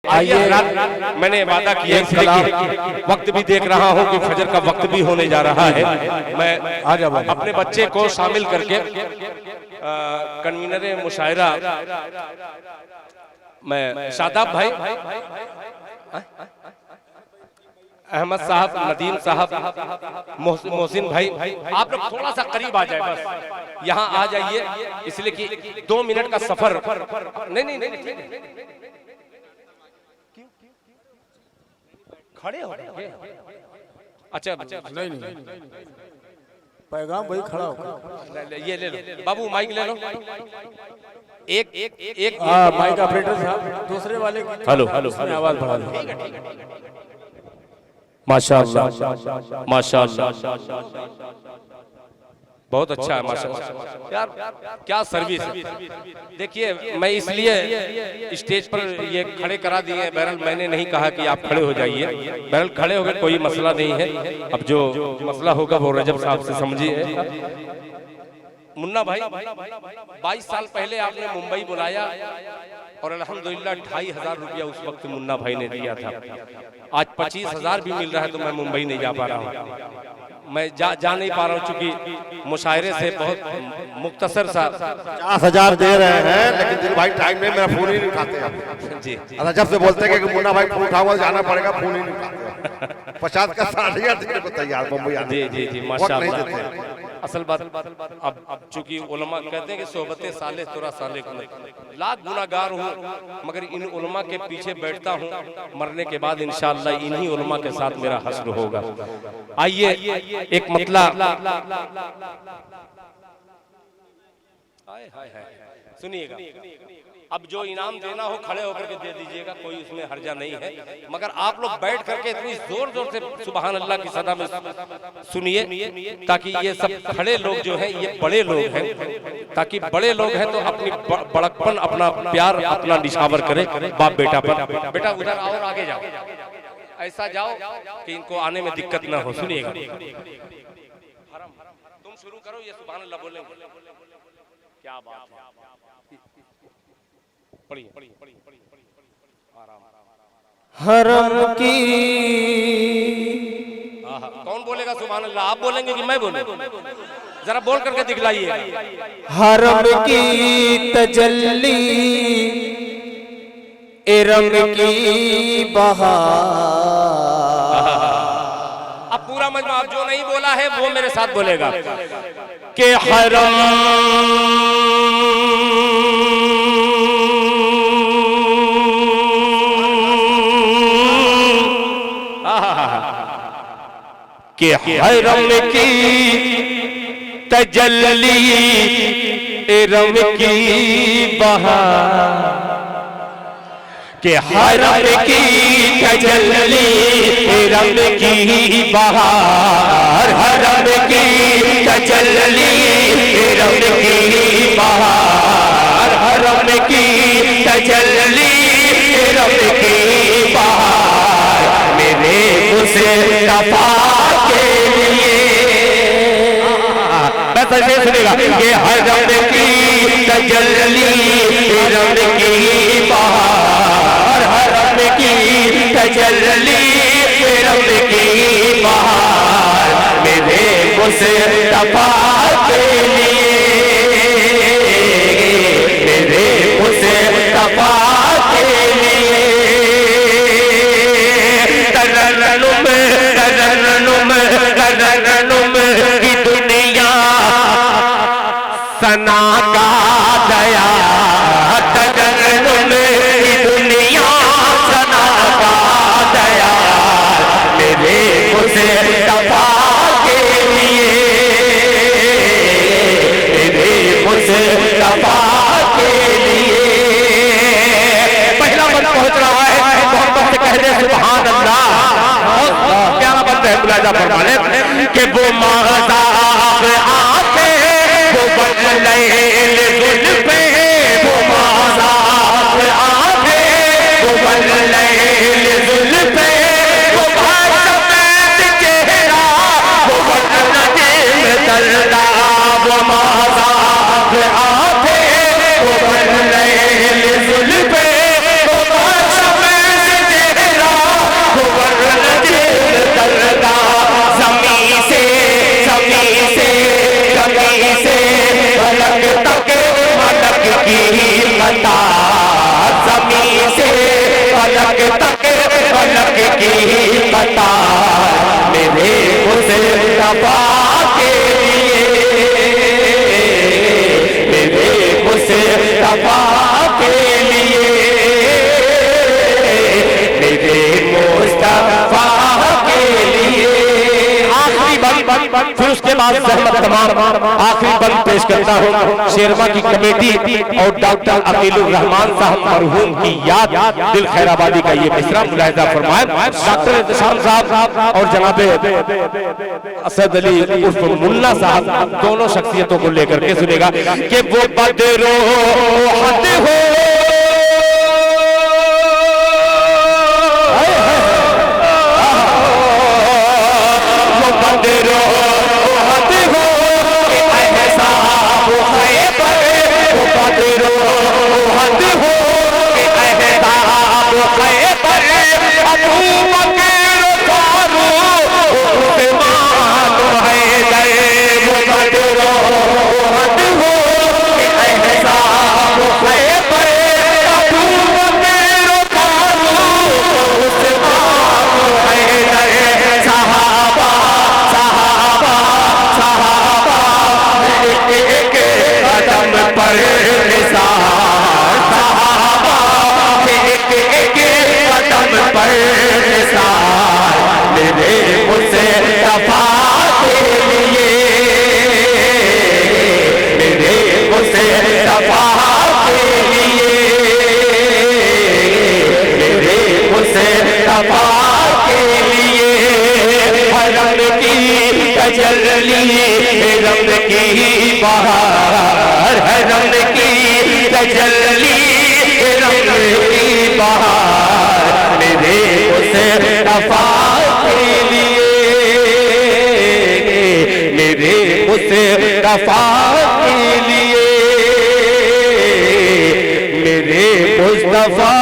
आइए, मैंने वादा किया इसलिए वक्त भी देख रहा हूं कि फजर का वक्त भी होने जा रहा है। मैं आज अपने बच्चे को शामिल करके कन्वीनर मुशायरा मैं शादाब भाई, अहमद साहब, नदीम साहब, मोहसिन भाई, आप लोग थोड़ा सा करीब आ जाए, बस यहाँ आ जाइए, इसलिए कि 2 मिनट का सफर। नहीं, खड़े हो। अच्छा, नहीं, पैगाम भाई खड़ा हो, ये ले लो बाबू, माइक ले लो। एक माइक ऑपरेटर साहब, दूसरे वाले हेलो आवाज बढ़ा दो। माशाअल्लाह, माशाअल्लाह, बहुत अच्छा है माशाअल्लाह। यार क्या सर्विस है। देखिए, मैं इसलिए स्टेज पर ये खड़े करा दिए हैं। बहरहाल मैंने नहीं कहा कि आप खड़े हो जाइए, बहरहाल खड़े हो गए, कोई मसला नहीं है। अब जो मसला होगा वो रजब साहब से समझिए। मुन्ना भाई, 22 साल पहले आपने मुंबई बुलाया और अल्हम्दुलिल्लाह 2500 रुपया उस वक्त मुन्ना भाई ने दिया था। आज 25,000 भी मिल रहा है तो मैं मुंबई नहीं जा पा रहा हूँ। मैं जा नहीं पा रहा हूँ, चूंकि मुशायरे से बहुत मुख्तसर सा 50,000 दे रहे हैं, लेकिन दिल भाई टाइम में मेरा फोन ही नहीं उठाते हैं जी। अच्छा, जब से बोलते हैं कि मुन्ना भाई फोन उठाओ जाना पड़ेगा, फोन ही नहीं उठाते। 50 का 60,000 देने को तैयार मुंबई आने। जी माशाअल्लाह। असल बात अब चूंकि उलमा कहते हैं कि सोहबते साले तुरा साले को, लाख गुनाहगार हूँ मगर इन उलमा के पीछे बैठता हूँ। मरने के बाद इंशाअल्लाह इन्हीं उलमा के साथ मेरा हश्र होगा। आइए, एक मतला सुनिएगा। अब जो इनाम देना हो खड़े होकर के दे दीजिएगा, कोई उसमें हर्जा नहीं है, मगर आप लोग बैठ करके इतनी जोर जोर से सुभान अल्लाह की सदा में सुनिए, ताकि ये सब खड़े लोग जो हैं ये बड़े लोग हैं, ताकि बड़े लोग हैं तो अपनी बड़कपन, अपना प्यार, अपना निशावर करे बाप बेटा पर। बेटा उधर आओ और आगे जाओ, ऐसा जाओ कि इनको आने में दिक्कत ना हो। सुनिएगा, तुम शुरू करो, ये सुभान अल्लाह बोलेंगे। क्या बात है, पढ़िए हरम की। कौन बोलेगा सुभान अल्लाह? आप बोलेंगे कि मैं बोलूं? जरा बोल करके दिखलाइए। हरम की तजल्ली, इरम की बहार। अब पूरा मजमा, जो नहीं बोला है वो मेरे साथ बोलेगा के हरम के हरम की तजल्ली, इरम की बहार। के हरम की तजल्ली, इरम की बहार। हरम की तजल्ली, इरम की बहार। हरम की तजल्ली, इरम की बहार। मेरे मुस्तफा के लिए बस ऐसे सुनेगा। ये हरम की तजल्ली, इरम की बहार। हरम की तजल्ली, इरम की बहार। मेरे मुस्तफा के लिए, मेरे मुस्तफा के लिए। तरन्नुम तरन्नुम तरन्नुम की दुनिया सना का दया। तरन्नुम की दुनिया सना का दया। मेरे मुस्तफा के लिए, मेरे मुस्तफा के लिए। पहला बंद पहुंच रहा है, मोहब्बत से कहने सुभान अल्लाह। प्यारा बंदा है, मुलाजा फरमा ले कि वो मज़ाक आते, वो बदलैल जुल्फे, वो मज़ाक आते, वो बदलैल जुल्फे, वो भाषण चेहरा, वो बदलैल दर्दा। वो मज़ाक आते, वो बदलैल जुल्फे, वो भाषण मुस्तफा के लिए, मेरे मुस्तफा के लिए, मेरे मुस्तफा के लिए। आखिरी बंद, फिर उसके बाद सहमत तमाम आखिरी बंद पेश करता हूँ। शेरमा की कमेटी और डॉक्टर अकीलुर रहमान साहब मरहूम की याद दिल खैराबादी का ये मिसरा मुलाहिजा फरमाए। डॉक्टर इंतशाम साहब और जनाबे असद अली उर्फ मुन्ना साहब दोनों शख्सियतों को लेकर के सुनेगा कि वो बदरो हद हो, वो बदरो हद हो, ऐसा वो खैबर, वो बदरो हद हो, ऐसा वो खैबर, अबू बकर फारूक उस्मान हैदर, वो बदरो हद हो, ऐसा वो खैबर, अबू बकर फारूक उस्मान हैदर। सहाबा सहाबा सहाबा एक कदम पर निसार, सहाबा एक कदम पर निसार, मेरे मुस्तफा के लिए, मेरे मुस्तफा के लिए, मेरे मुस्तफा के लिए। हरम की तजल्ली, रम की बहार, हरम की तजल्ली, रम की बहार, मेरे मुस्तफा के लिए, मेरे मुस्तफा के लिए, मेरे मुस्तफा